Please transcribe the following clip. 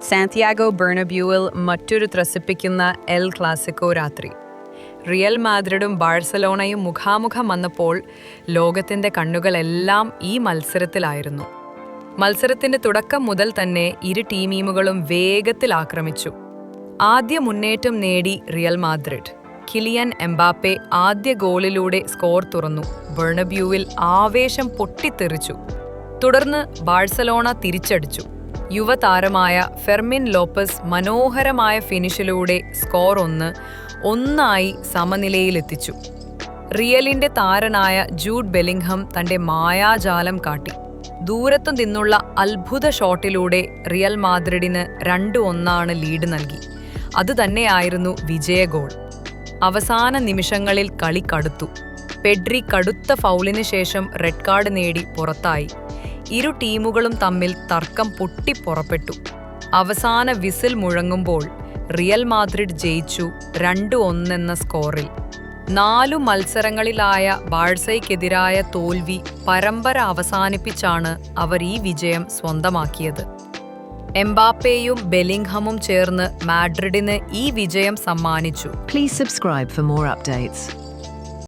Santiago ബെർണബ്യൂവിൽ മറ്റൊരു ത്രസിപ്പിക്കുന്ന El Clasico രാത്രി. Real മാദ്രിഡും ബാഴ്സലോണയും മുഖാമുഖം വന്നപ്പോൾ ലോകത്തിന്റെ കണ്ണുകളെല്ലാം ഈ മത്സരത്തിലായിരുന്നു. മത്സരത്തിന്റെ തുടക്കം മുതൽ തന്നെ ഇരു ടീമുകളും വേഗത്തിൽ ആക്രമിച്ചു. ആദ്യ മുന്നേറ്റം നേടി റിയൽ മാദ്രിഡ്. കിലിയൻ എംബാപ്പെ ആദ്യ ഗോളിലൂടെ സ്കോർ തുറന്നു. ബെർണബ്യൂവിൽ ആവേശം പൊട്ടിത്തെറിച്ചു. തുടർന്ന് ബാഴ്സലോണ തിരിച്ചടിച്ചു. യുവതാരമായ ഫെർമിൻ ലോപ്പസ് മനോഹരമായ ഫിനിഷിലൂടെ സ്കോർ 1-1 സമനിലയിലെത്തിച്ചു. റിയലിന്റെ താരനായ ജൂഡ് ബെല്ലിംഗ്ഹാം തന്റെ മായാജാലം കാട്ടി. ദൂരത്തു നിന്നുള്ള അത്ഭുത ഷോട്ടിലൂടെ റിയൽ മാദ്രിഡിന് 2-1 ലീഡ് നൽകി. അതുതന്നെയായിരുന്നു വിജയ ഗോൾ. അവസാന നിമിഷങ്ങളിൽ കളി കടുത്തു. പെഡ്രി കടുത്ത ഫൗളിന് ശേഷം റെഡ് കാർഡ് നേടി പുറത്തായി. ഇരു ടീമുകളും തമ്മിൽ തർക്കം പൊട്ടിപ്പുറപ്പെട്ടു. അവസാന വിസിൽ മുഴങ്ങുമ്പോൾ റിയൽ മാദ്രിഡ് ജയിച്ചു 2-1 എന്ന സ്കോറിൽ. 4 മത്സരങ്ങളിലായ ബാഴ്സയ്ക്കെതിരായ തോൽവി പരമ്പര അവസാനിപ്പിച്ചാണ് അവർ ഈ വിജയം സ്വന്തമാക്കിയത്. എംബാപ്പയും ബെല്ലിംഗ്ഹാമും ചേർന്ന് മാഡ്രിഡിന് ഈ വിജയം സമ്മാനിച്ചു. Please subscribe for more updates.